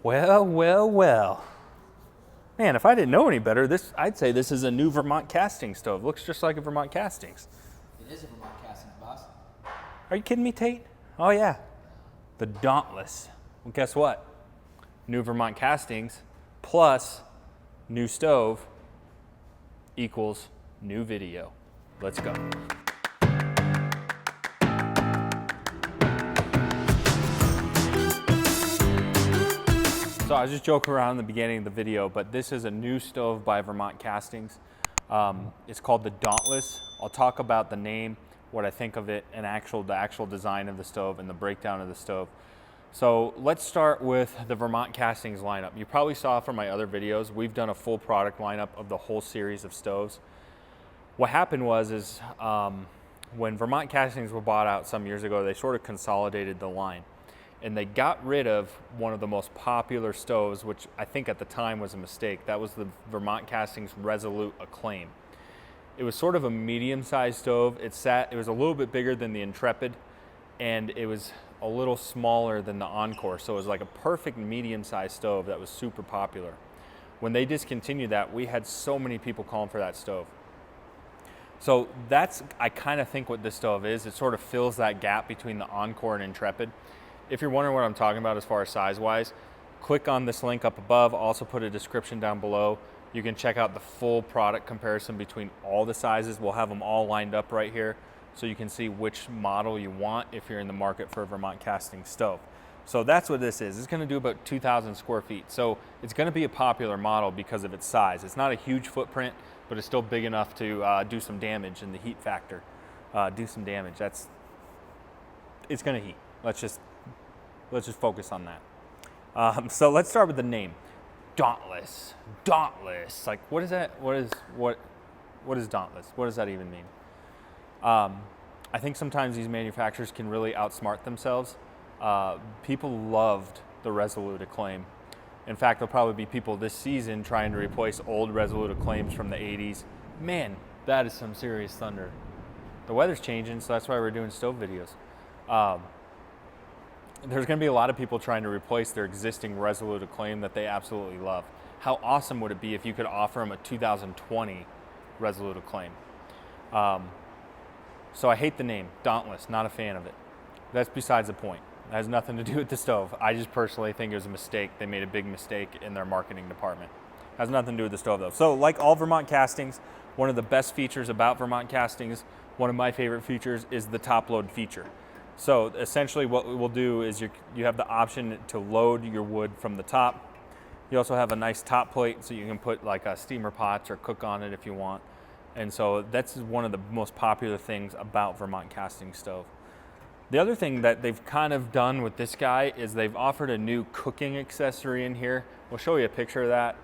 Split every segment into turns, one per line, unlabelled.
Well, well, well. Man, if I didn't know any better, I'd say this is a new Vermont Castings stove. Looks just like a Vermont Castings.
It is a Vermont Castings, boss.
Are you kidding me, Tate? Oh yeah, the Dauntless. Well, guess what? New Vermont Castings plus new stove equals new video. Let's go. So I was just joking around in the beginning of the video, but this is a new stove by Vermont Castings. It's called the Dauntless. I'll talk about the name, what I think of it, and the actual design of the stove and the breakdown of the stove. So let's start with the Vermont Castings lineup. You probably saw from my other videos, we've done a full product lineup of the whole series of stoves. What happened was when Vermont Castings were bought out some years ago, they sort of consolidated the line. And they got rid of one of the most popular stoves, which I think at the time was a mistake. That was the Vermont Castings Resolute Acclaim. It was sort of a medium-sized stove. It was a little bit bigger than the Intrepid, and it was a little smaller than the Encore. So it was like a perfect medium-sized stove that was super popular. When they discontinued that, we had so many people calling for that stove. So I kind of think what this stove is. It sort of fills that gap between the Encore and Intrepid. If you're wondering what I'm talking about as far as size-wise, click on this link up above. I'll also put a description down below. You can check out the full product comparison between all the sizes. We'll have them all lined up right here so you can see which model you want if you're in the market for a Vermont Casting stove. So that's what this is. It's going to do about 2,000 square feet. So it's going to be a popular model because of its size. It's not a huge footprint, but it's still big enough to do some damage in the heat factor. Do some damage. It's going to heat. Let's just focus on that. So let's start with the name, Dauntless. Dauntless. Like, what is that? What is Dauntless? What does that even mean? I think sometimes these manufacturers can really outsmart themselves. People loved the Resolute Acclaim. In fact, there'll probably be people this season trying to replace old Resolute Acclaims from the 80s. Man, that is some serious thunder. The weather's changing, so that's why we're doing stove videos. There's going to be a lot of people trying to replace their existing Resolute Acclaim that they absolutely love. How awesome would it be if you could offer them a 2020 Resolute Acclaim? So I hate the name, Dauntless, not a fan of it. That's besides the point. It has nothing to do with the stove. I just personally think it was a mistake. They made a big mistake in their marketing department. It has nothing to do with the stove though. So like all Vermont Castings, one of the best features about Vermont Castings, one of my favorite features, is the top load feature. So essentially what we will do is you have the option to load your wood from the top. You also have a nice top plate so you can put like a steamer pots or cook on it if you want. And so that's one of the most popular things about Vermont Casting stove. The other thing that they've kind of done with this guy is they've offered a new cooking accessory in here. We'll show you a picture of that.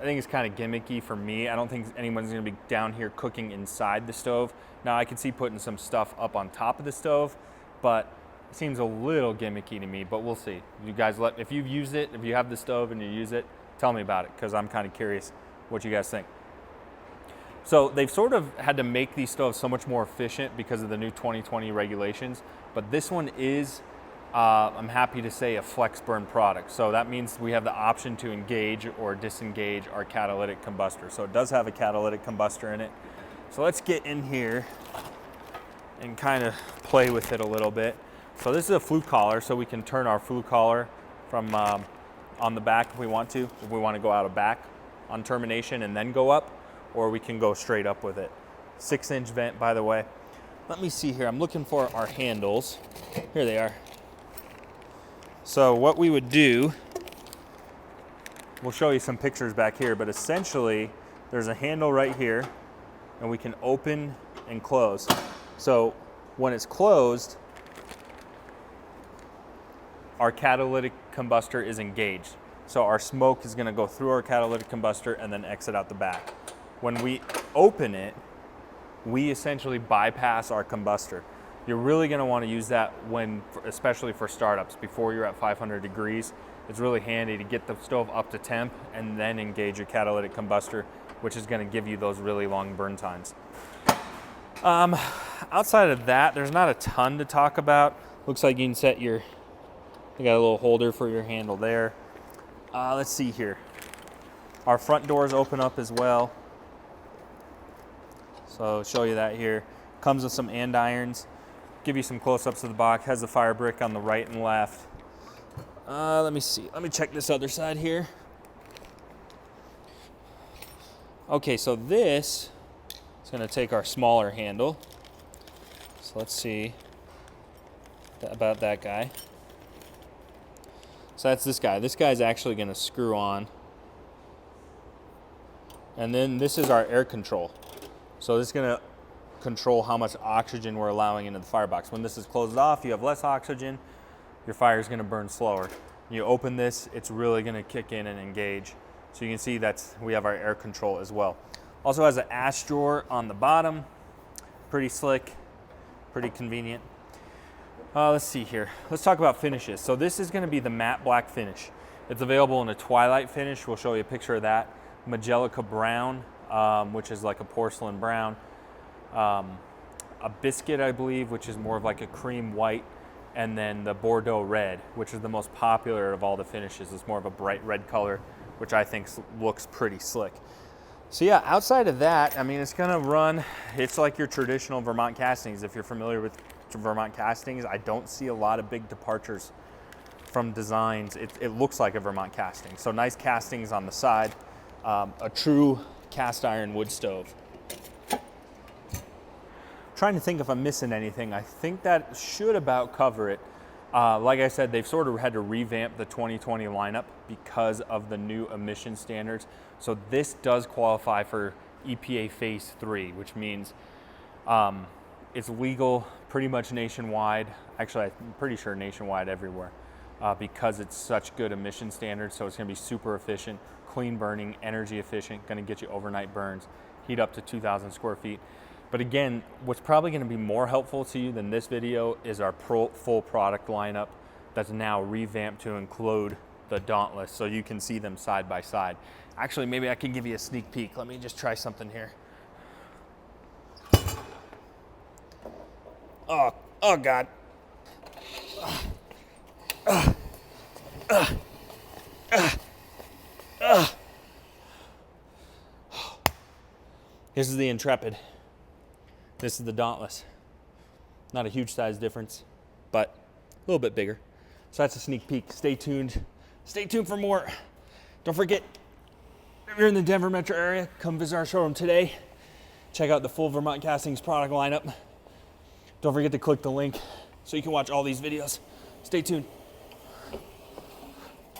I think it's kind of gimmicky for me. I don't think anyone's gonna be down here cooking inside the stove. Now I could see putting some stuff up on top of the stove, but it seems a little gimmicky to me, but we'll see. You guys if you've used it, if you have the stove and you use it, tell me about it, because I'm kind of curious what you guys think. So they've sort of had to make these stoves so much more efficient because of the new 2020 regulations, but this one is, I'm happy to say, a flex burn product. So that means we have the option to engage or disengage our catalytic combustor. So it does have a catalytic combustor in it. So let's get in here and kind of play with it a little bit. So this is a flute collar, so we can turn our flute collar from on the back if we want to go out of back on termination and then go up, or we can go straight up with it. 6-inch vent, by the way. Let me see here, I'm looking for our handles. Here they are. So what we would do, we'll show you some pictures back here, but essentially there's a handle right here and we can open and close. So when it's closed, our catalytic combustor is engaged. So our smoke is gonna go through our catalytic combustor and then exit out the back. When we open it, we essentially bypass our combustor. You're really gonna wanna use that especially for startups, before you're at 500 degrees. It's really handy to get the stove up to temp and then engage your catalytic combustor, which is gonna give you those really long burn times. Outside of that, there's not a ton to talk about. Looks like you can set your You got a little holder for your handle there. Let's see here. Our front doors open up as well. So I'll show you that here. Comes with some andirons. Give you some close-ups of the box. Has the fire brick on the right and left. Let me see. Let me check this other side here. Okay, so this is going to take our smaller handle. So let's see about that guy. So that's this guy. This guy's actually going to screw on. And then this is our air control. So this is going to control how much oxygen we're allowing into the firebox. When this is closed off, you have less oxygen. Your fire is going to burn slower. You open this, it's really going to kick in and engage. So you can see we have our air control as well. Also has an ash drawer on the bottom. Pretty slick, pretty convenient. Let's see here. Let's talk about finishes. So this is going to be the matte black finish. It's available in a twilight finish. We'll show you a picture of that. Magelica brown, which is like a porcelain brown. A biscuit, I believe, which is more of like a cream white. And then the Bordeaux red, which is the most popular of all the finishes. It's more of a bright red color, which I think looks pretty slick. So yeah, outside of that, I mean, it's gonna run, it's like your traditional Vermont Castings. If you're familiar with Vermont Castings, I don't see a lot of big departures from designs. It looks like a Vermont Casting. So nice castings on the side, a true cast iron wood stove. Trying to think if I'm missing anything. I think that should about cover it. Like I said, they've sort of had to revamp the 2020 lineup because of the new emission standards. So this does qualify for EPA Phase 3, which means it's legal pretty much nationwide. Actually, I'm pretty sure nationwide everywhere because it's such good emission standards. So it's gonna be super efficient, clean burning, energy efficient, gonna get you overnight burns, heat up to 2,000 square feet. But again, what's probably gonna be more helpful to you than this video is our full product lineup that's now revamped to include the Dauntless, so you can see them side by side. Actually, maybe I can give you a sneak peek. Let me just try something here. Oh God. This is the Intrepid. This is the Dauntless. Not a huge size difference, but a little bit bigger. So that's a sneak peek. Stay tuned. Stay tuned for more. Don't forget, if you're in the Denver metro area, come visit our showroom today. Check out the full Vermont Castings product lineup. Don't forget to click the link so you can watch all these videos. Stay tuned.